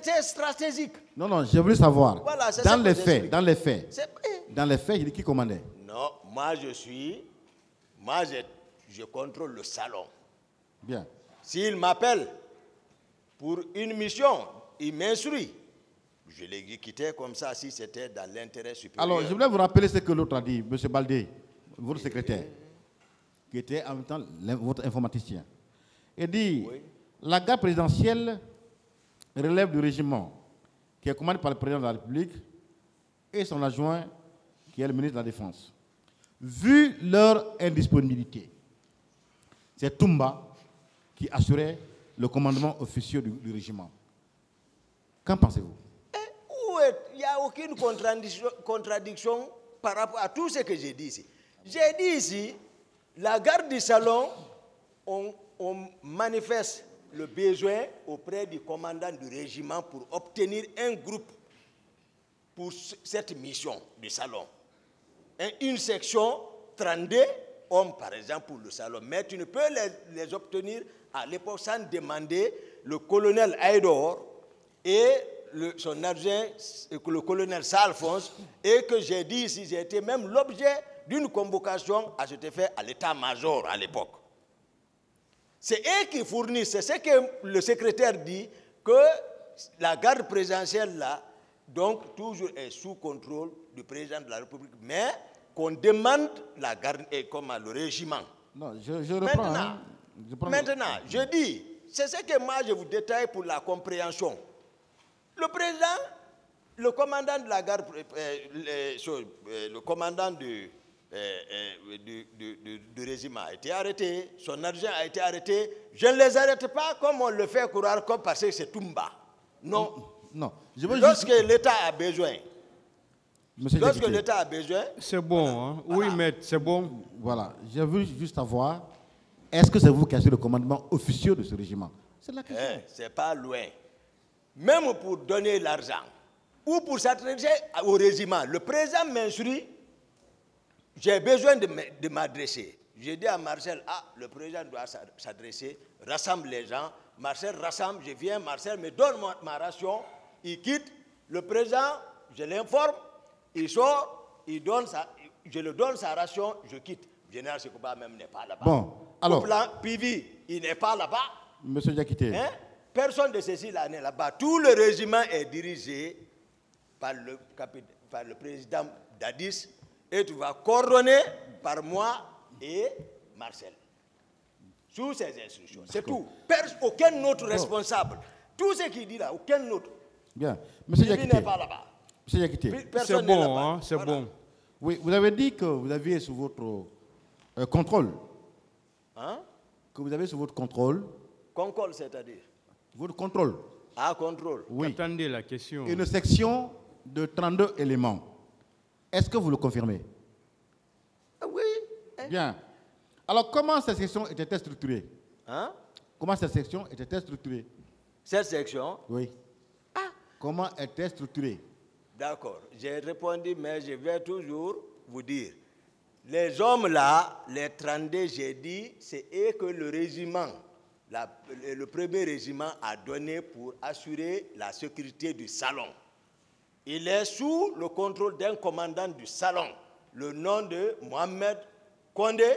C'est stratégique. Non, non, j'ai voulu savoir. Voilà, dans les faits, dans les faits, il dit qui commandait? Non, je contrôle le salon. Bien. S'il m'appelle pour une mission, il m'instruit. Je l'ai quitté comme ça si c'était dans l'intérêt supérieur. Alors, je voulais vous rappeler ce que l'autre a dit, M. Baldé, votre secrétaire, qui était en même temps votre informaticien. Il dit, oui, la garde présidentielle relève du régiment qui est commandé par le président de la République et son adjoint qui est le ministre de la Défense. Vu leur indisponibilité, c'est Toumba qui assurait le commandement officieux du régiment. Qu'en pensez-vous? Il n'y a aucune contradiction par rapport à tout ce que j'ai dit ici. J'ai dit ici, la garde du salon, on manifeste le besoin auprès du commandant du régiment pour obtenir un groupe pour cette mission du salon. Une section 32 hommes, par exemple, pour le salon. Mais tu ne peux les obtenir à l'époque sans demander le colonel Aïdor et son adjoint, le colonel Salphonse, et que j'ai dit ici, j'ai été même l'objet d'une convocation à cet effet à l'état-major à l'époque. C'est eux qui fournissent, c'est ce que le secrétaire dit, que la garde présidentielle là, donc toujours est sous contrôle du président de la République, mais qu'on demande la garde comme le régiment. Non, je reprends. Maintenant, je dis, c'est ce que moi je vous détaille pour la compréhension. Le président, le commandant de la garde, le commandant du régiment a été arrêté, son adjoint a été arrêté. Je ne les arrête pas comme on le fait courir comme parce que c'est Toumba. Non. Non. Lorsque l'État a besoin. Lorsque l'État a besoin. C'est bon, hein? Voilà. Oui, maître, c'est bon. Voilà. J'ai voulu juste savoir, est-ce que c'est vous qui assurez le commandement officieux de ce régiment? C'est la question. C'est pas loin. Même pour donner l'argent ou pour s'adresser au régiment, le président m'instruit, j'ai besoin de m'adresser. J'ai dit à Marcel, le président doit s'adresser, rassemble les gens. Marcel rassemble, je viens, Marcel me donne ma ration, il quitte. Le président, je l'informe, il sort, je lui donne sa ration, je quitte. Le général Sekouba même n'est pas là-bas. Bon, alors. Au plan Pivi, il n'est pas là-bas. Monsieur Diakité. Personne de ceci là n'est là-bas. Tout le régiment est dirigé par le président Dadis et tu vas coordonner par moi et Marcel. Sous ces instructions. C'est tout. Aucun autre responsable. Tout ce qu'il dit là, aucun autre. Bien. Monsieur Diakité. n'est pas là-bas. Monsieur Diakité. C'est bon, hein, c'est bon. Oui, vous avez dit que vous aviez sous votre contrôle. Hein? Que vous avez sous votre contrôle. Contrôle, c'est-à-dire? Votre contrôle. Contrôle. Oui. Attendez la question. Une section de 32 éléments. Est-ce que vous le confirmez? Oui. Bien. Alors, comment cette section était-elle structurée? Comment cette section était-elle structurée? Cette section? Oui. Comment était-elle structurée? D'accord. J'ai répondu, mais je vais toujours vous dire. Les hommes là, les 32, j'ai dit, c'est eux que le régiment, le premier régiment a donné pour assurer la sécurité du salon. Il est sous le contrôle d'un commandant du salon, le nom de Mohamed Kondé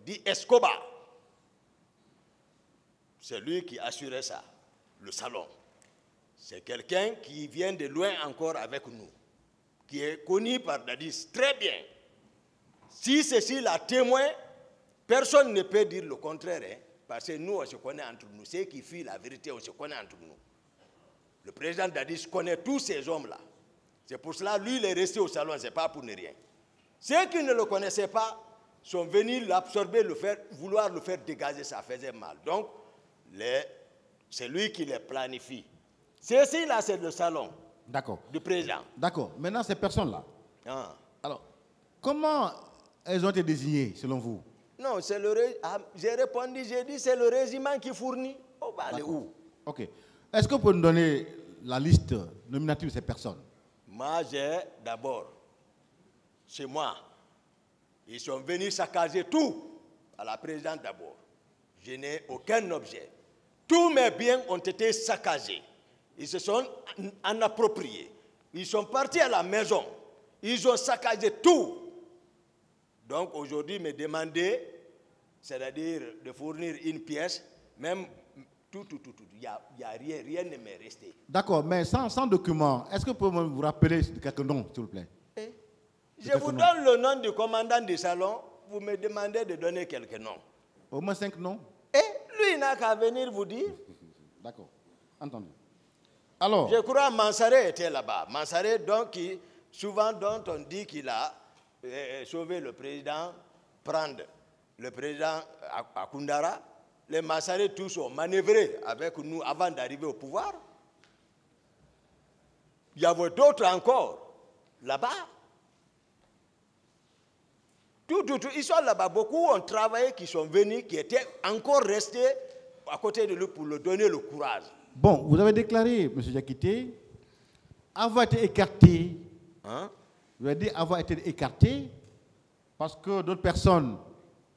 dit Escobar. C'est lui qui assurait ça, le salon. C'est quelqu'un qui vient de loin encore avec nous, qui est connu par Dadis très bien. Si ceci la témoin, personne ne peut dire le contraire, hein, parce que nous, on se connaît entre nous. Ceux qui fuient la vérité, on se connaît entre nous. Le président Dadis connaît tous ces hommes-là. C'est pour cela, lui, il est resté au salon, ce n'est pas pour ne rien. Ceux qui ne le connaissaient pas sont venus l'absorber, vouloir le faire dégager, ça faisait mal. Donc, c'est lui qui les planifie. Ceci-là, c'est le salon du président. D'accord. Maintenant, ces personnes-là, alors, comment elles ont été désignées, selon vous? Non, c'est j'ai répondu, j'ai dit, c'est le régiment qui fournit. On va aller où? Ok. Est-ce que vous pouvez nous donner la liste nominative de ces personnes? Moi, j'ai d'abord, chez moi, ils sont venus saccager tout à la présidente d'abord. Je n'ai aucun objet. Tous mes biens ont été saccagés. Ils se sont en appropriés. Ils sont partis à la maison. Ils ont saccagé tout. Donc aujourd'hui, me demander, c'est-à-dire de fournir une pièce, même tout. Il n'y a rien ne m'est resté. D'accord, mais sans document, est-ce que vous pouvez vous rappeler de quelques noms, s'il vous plaît? Je vous donne le nom du commandant du salon, vous me demandez de donner quelques noms. Au moins 5 noms? Et lui, il n'a qu'à venir vous dire. D'accord, entendu. Alors, je crois que Mansaré était là-bas. Mansaré, donc, souvent dont on dit qu'il a sauvé le président, prendre le président à Koundara. Les Mansaré tous ont manœuvré avec nous avant d'arriver au pouvoir. Il y avait d'autres encore là-bas. Ils sont là-bas. Beaucoup ont travaillé, qui sont venus, qui étaient encore restés à côté de lui pour lui donner le courage. Bon, vous avez déclaré, M. Diakité, avoir été écarté. Hein? Vous avez dit avoir été écarté parce que d'autres personnes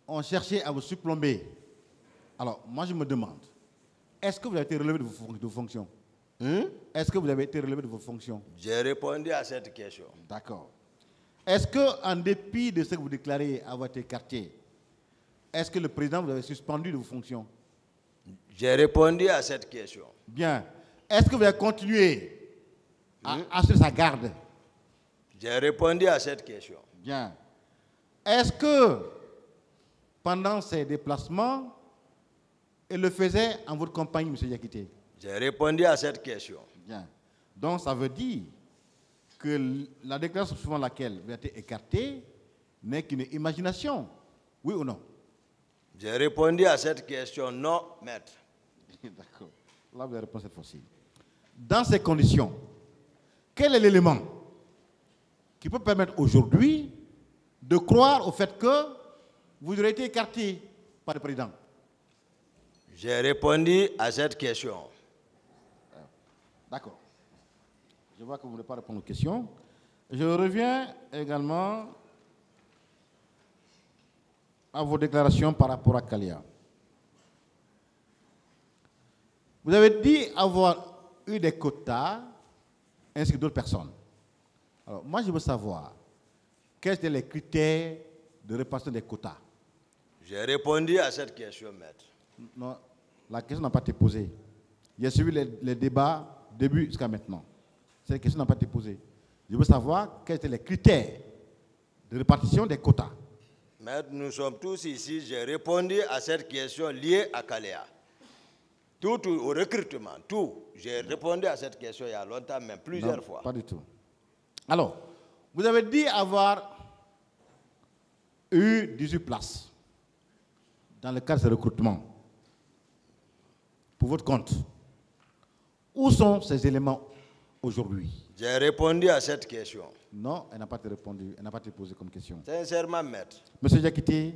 ont cherché à vous surplomber. Alors, moi, je me demande, est-ce que vous avez été relevé de vos fonctions? Est-ce que vous avez été relevé de vos fonctions? J'ai répondu à cette question. D'accord. Est-ce qu'en dépit de ce que vous déclarez avoir été écarté, est-ce que le président vous avait suspendu de vos fonctions? J'ai répondu à cette question. Bien. Est-ce que vous avez continué à assurer sa garde? J'ai répondu à cette question. Bien. Est-ce que pendant ces déplacements, il le faisait en votre compagnie, M. Diakité? J'ai répondu à cette question. Bien. Donc, ça veut dire que la déclaration suivant laquelle vous avez été écarté n'est qu'une imagination. Oui ou non? J'ai répondu à cette question, non, maître. D'accord. Là, vous avez répondu cette fois-ci. Dans ces conditions, quel est l'élément qui peut permettre aujourd'hui de croire au fait que vous aurez été écarté par le président? J'ai répondu à cette question. D'accord. Je vois que vous ne voulez pas répondre aux questions. Je reviens également à vos déclarations par rapport à Kalia. Vous avez dit avoir eu des quotas ainsi que d'autres personnes. Alors, moi, je veux savoir quels étaient les critères de répartition des quotas. J'ai répondu à cette question, maître. Non, la question n'a pas été posée. J'ai suivi les débats début jusqu'à maintenant. Cette question n'a pas été posée. Je veux savoir quels étaient les critères de répartition des quotas. Maître, nous sommes tous ici. J'ai répondu à cette question liée à Kaléa. Tout au recrutement, tout. J'ai répondu à cette question il y a longtemps, même plusieurs fois. Pas du tout. Alors, vous avez dit avoir eu 18 places dans le cadre de ce recrutement pour votre compte. Où sont ces éléments aujourd'hui? J'ai répondu à cette question. Non, elle n'a pas été répondue, elle n'a pas été posée comme question. Sincèrement, maître. Monsieur Diakité,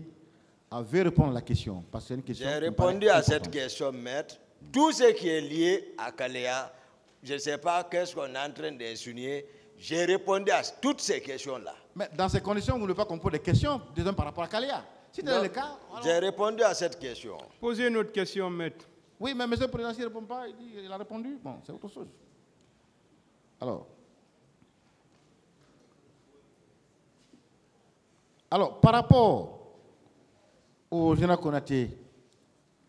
avait répondre à la question, parce que c'est une question. J'ai répondu à cette question, maître. Tout ce qui est lié à Kaléa, je ne sais pas qu'est-ce qu'on est en train d'insinuer. J'ai répondu à toutes ces questions-là. Mais dans ces conditions, vous ne voulez pas qu'on pose des questions, disons par rapport à Kaléa. Si c'est le cas. Alors... J'ai répondu à cette question. Posez une autre question, maître. Oui, mais monsieur le président, s'il ne répond pas, il a répondu. Bon, c'est autre chose. Alors, par rapport au général Konaté,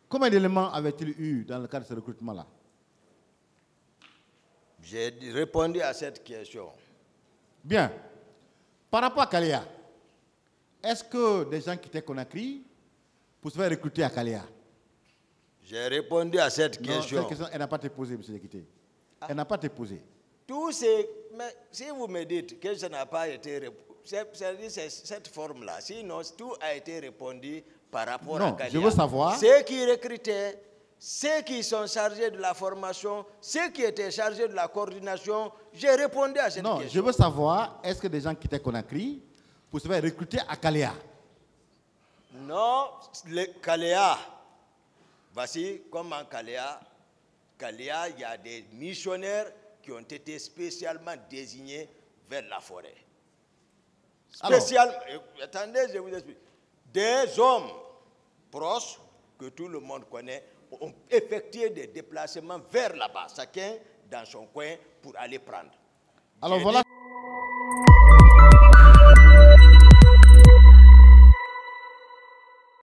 combien d'éléments avait-il eu dans le cadre de ce recrutement-là? J'ai répondu à cette question. Bien. Par rapport à Kaléa, est-ce que des gens qui étaient Conakry pour se faire recruter à Kaléa? J'ai répondu à cette question. Non, cette question, elle n'a pas été posée, M. Diakité. Elle n'a pas été posée. Tout c'est... Mais si vous me dites que ça n'a pas été répondu, c'est cette forme-là. Sinon, tout a été répondu par rapport à Kaléa. Je veux savoir... Ceux qui recrutaient, ceux qui sont chargés de la formation, ceux qui étaient chargés de la coordination, j'ai répondu à cette question. Non, je veux savoir, est-ce que des gens qui étaient Conakry pour se faire recruter à Kaléa? Non, Kaléa. Voici comment Kaléa, il y a des missionnaires qui ont été spécialement désignés vers la forêt. Spécialement, attendez, je vous explique. Des hommes proches, que tout le monde connaît, ont effectué des déplacements vers là-bas, chacun dans son coin pour aller prendre. Alors J'ai voilà. dit,